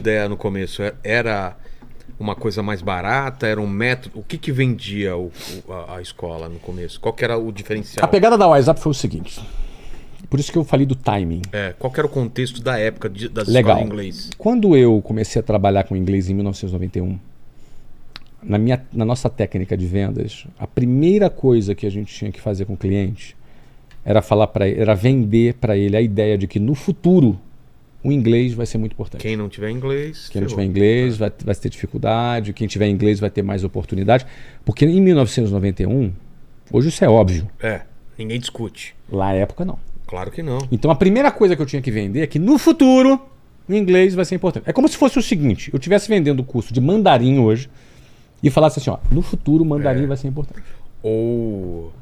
Ideia no começo era uma coisa mais barata, era um método. O que vendia a escola no começo? Qual que era o diferencial? A pegada da WhatsApp foi o seguinte. Por isso que eu falei do timing. Qual que era o contexto da época das Legal. escolas de inglês? Quando eu comecei a trabalhar com inglês em 1991, na nossa técnica de vendas, a primeira coisa que a gente tinha que fazer com o cliente era falar para ele, era vender para ele a ideia de que no futuro o inglês vai ser muito importante. Quem não tiver inglês... Quem não tiver inglês vai ter dificuldade, quem tiver inglês vai ter mais oportunidade. Porque em 1991, hoje isso é óbvio. Ninguém discute. Lá na época não. Claro que não. Então a primeira coisa que eu tinha que vender é que no futuro o inglês vai ser importante. É como se fosse o seguinte, eu estivesse vendendo o curso de mandarim hoje e falasse assim, ó, no futuro o mandarim vai ser importante. Ou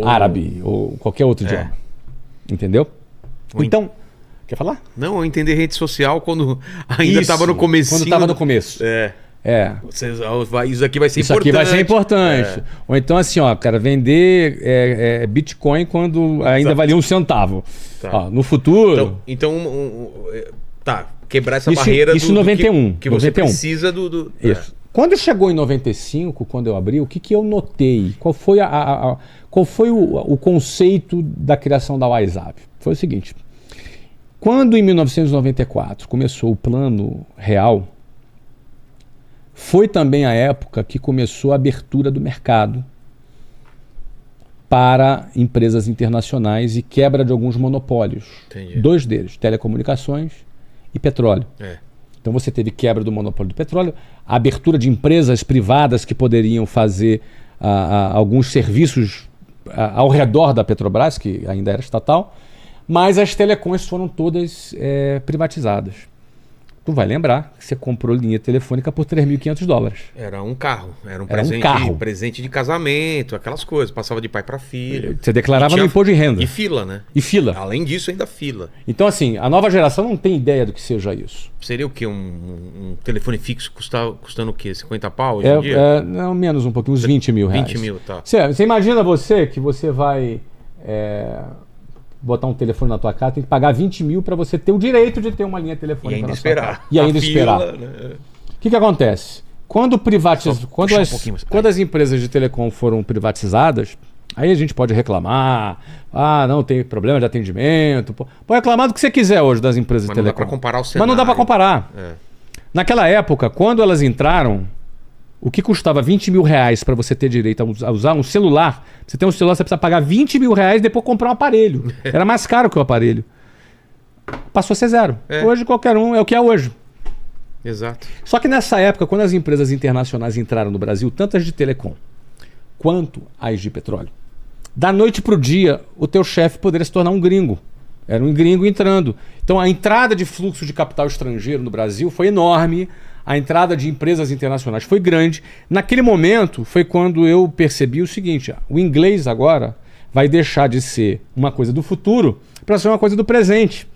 Árabe, ou qualquer outro idioma. Entendeu? Então, quer falar? Não, eu entender rede social quando ainda estava no começo. Quando estava no começo. Isso aqui vai ser Isso importante. aqui vai ser importante. Ou então assim, ó, cara, vender Bitcoin quando ainda valia um centavo. Tá. Ó, no futuro... Quebrar essa barreira isso em 91. que você precisa do... Isso. Quando chegou em 95, quando eu abri, o que eu notei? Qual foi, o conceito da criação da WhatsApp? Foi o seguinte. Quando em 1994 começou o plano real, foi também a época que começou a abertura do mercado para empresas internacionais e quebra de alguns monopólios. Entendi. 2 deles, telecomunicações e petróleo. Então você teve quebra do monopólio do petróleo, a abertura de empresas privadas que poderiam fazer alguns serviços ao redor da Petrobras, que ainda era estatal, mas as telecoms foram todas privatizadas. Tu vai lembrar que você comprou linha telefônica por $3.500. Era um carro, era um presente de casamento, aquelas coisas, passava de pai para filho. Você declarava no imposto de renda. E fila, né? E fila. Além disso, ainda fila. Então assim, a nova geração não tem ideia do que seja isso. Seria o quê? Um telefone fixo custando o quê? 50 pau hoje em dia? Não, menos um pouquinho, uns 20 mil reais. 20 mil, tá. Você imagina que você vai... botar um telefone na tua casa, tem que pagar 20 mil para você ter o direito de ter uma linha telefônica. E ainda esperar. E ainda esperar. O que acontece? Quando as empresas de telecom foram privatizadas, aí a gente pode reclamar, não tem problema de atendimento, pode reclamar do que você quiser hoje das empresas de telecom. Mas não dá para comparar o cenário. Mas não dá para comparar. Naquela época, quando elas entraram, o que custava 20 mil reais para você ter direito a usar um celular? Você tem um celular, você precisa pagar 20 mil reais e depois comprar um aparelho. Era mais caro que o aparelho. Passou a ser zero. Hoje qualquer um é o que é hoje. Exato. Só que nessa época, quando as empresas internacionais entraram no Brasil, tanto as de telecom quanto as de petróleo, da noite para o dia, o teu chefe poderia se tornar um gringo. Era um gringo entrando. Então a entrada de fluxo de capital estrangeiro no Brasil foi enorme. A entrada de empresas internacionais foi grande. Naquele momento foi quando eu percebi o seguinte, o inglês agora vai deixar de ser uma coisa do futuro para ser uma coisa do presente.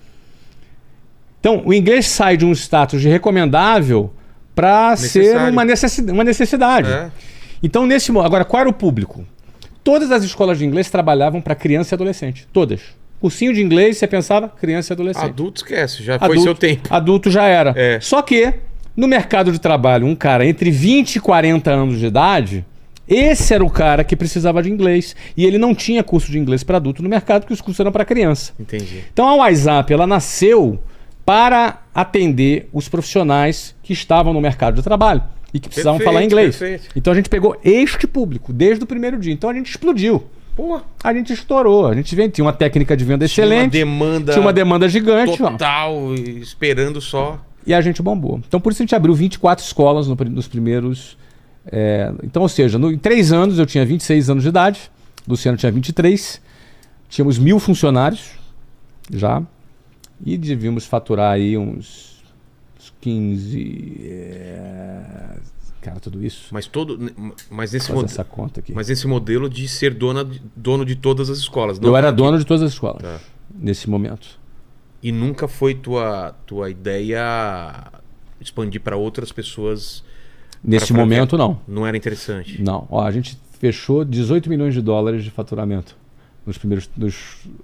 Então o inglês sai de um status de recomendável para ser uma necessidade. Então agora qual era o público? Todas as escolas de inglês trabalhavam para criança e adolescente. Todas. Cursinho de inglês, você pensava criança e adolescente. Adulto esquece, já foi seu tempo. Adulto já era. Só que no mercado de trabalho, um cara entre 20 e 40 anos de idade, esse era o cara que precisava de inglês. E ele não tinha curso de inglês para adulto no mercado, porque os cursos eram para criança. Entendi. Então a WhatsApp, ela nasceu para atender os profissionais que estavam no mercado de trabalho e que precisavam falar inglês. Perfeito. Então a gente pegou este público desde o primeiro dia. Então a gente explodiu. A gente estourou. A gente tinha uma técnica de venda excelente. Tinha uma demanda gigante. Total, esperando só... E a gente bombou. Então, por isso a gente abriu 24 escolas nos primeiros... Então, ou seja, em 3 anos eu tinha 26 anos de idade, Luciano tinha 23, tínhamos 1.000 funcionários já, e devíamos faturar aí uns 15... Cara, tudo isso. Mas essa conta aqui. Mas esse modelo de ser dono de todas as escolas. Eu era dono de todas as escolas, nesse momento. E nunca foi tua ideia expandir para outras pessoas? Nesse momento, não. Não era interessante? Não. A gente fechou $18 milhões de faturamento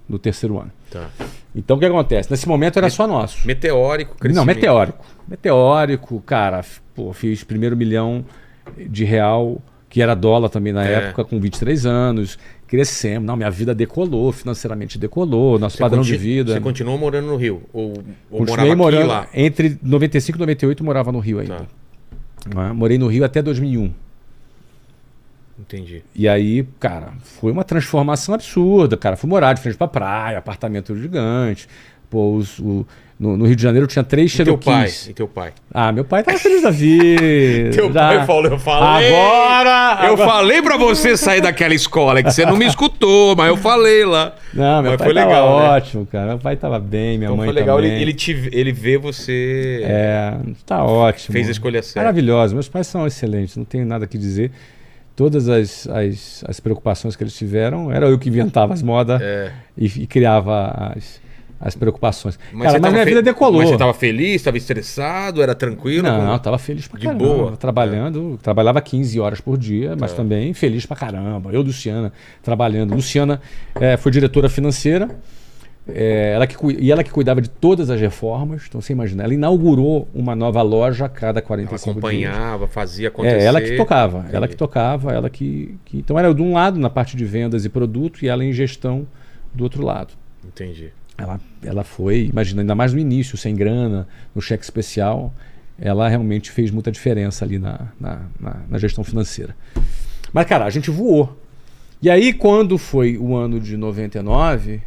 no terceiro ano. Tá. Então o que acontece? Nesse momento era só nosso. Meteórico, Não, crescimento. meteórico. Meteórico, cara, pô, fiz primeiro R$ 1 milhão, que era dólar também na época, com 23 anos. Crescemos. Não, minha vida decolou, financeiramente decolou, nosso padrão de vida. Você continuou morando no Rio? Ou Continuei morava aqui morando lá? entre 95 e 98 morava no Rio ainda. Tá. Morei no Rio até 2001. Entendi. E aí, cara, foi uma transformação absurda, cara. Fui morar de frente pra praia, apartamento gigante. Pô, no Rio de Janeiro tinha 3 Cherokees. E teu pai? Ah, meu pai tava feliz da vida. Teu pai falou, eu falei. Eu falei pra você sair daquela escola, que você não me escutou, mas eu falei lá. Não, meu mas pai foi tava legal, ótimo, cara. Meu pai tava bem, minha Então mãe foi legal, também. ele vê você. Tá ótimo. Fez a escolha certa. Maravilhoso. Meus pais são excelentes, não tenho nada que dizer. Todas as preocupações que eles tiveram, era eu que inventava as modas e criava as preocupações. Mas minha vida decolou. Mas você estava feliz, estava estressado, era tranquilo? Não, estava feliz pra caramba. De boa? Trabalhava 15 horas por dia, mas também feliz pra caramba. Eu, Luciana, trabalhando. Luciana foi diretora financeira, ela que cuidava de todas as reformas. Então você imagina, ela inaugurou uma nova loja a cada 45 dias. Acompanhava, fazia acontecer. Ela que tocava, ela que... Então era de um lado na parte de vendas e produto e ela em gestão do outro lado. Entendi. Ela foi, imagina, ainda mais no início, sem grana, no cheque especial, ela realmente fez muita diferença ali na gestão financeira. Mas, cara, a gente voou. E aí, quando foi o ano de 99,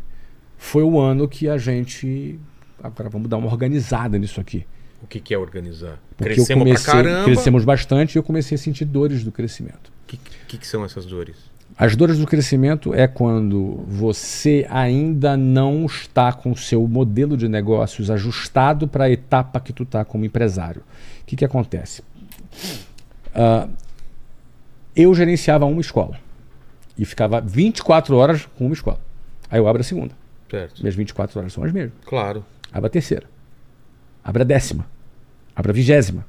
foi o ano que a gente... Agora vamos dar uma organizada nisso aqui. O que é organizar? Porque Crescemos pra caramba. Crescemos bastante e eu comecei a sentir dores do crescimento. O que são essas dores? As dores do crescimento é quando você ainda não está com o seu modelo de negócios ajustado para a etapa que tu está como empresário. O que acontece? Eu gerenciava uma escola e ficava 24 horas com uma escola. Aí eu abro a segunda. Certo. Minhas 24 horas são as mesmas. Claro. Abro a terceira. Abro a 10ª. Abro a 20ª.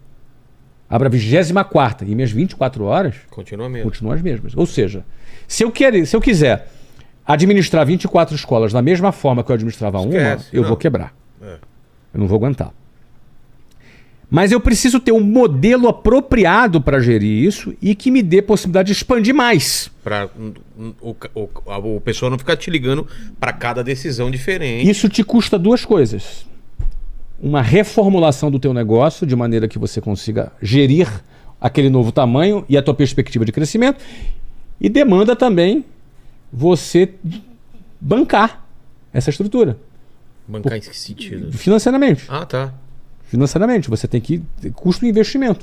Abro a 24ª. E minhas 24 horas continuam as mesmas. Ou seja, se eu quiser administrar 24 escolas da mesma forma que eu administrava uma, eu vou quebrar. Eu não vou aguentar. Mas eu preciso ter um modelo apropriado para gerir isso e que me dê possibilidade de expandir mais. Para o pessoal não ficar te ligando para cada decisão diferente. Isso te custa 2 coisas. Uma reformulação do teu negócio de maneira que você consiga gerir aquele novo tamanho e a tua perspectiva de crescimento. E demanda também você bancar essa estrutura. Bancar em que sentido? Financeiramente. Ah, tá. Financeiramente, você tem que... Custo de investimento.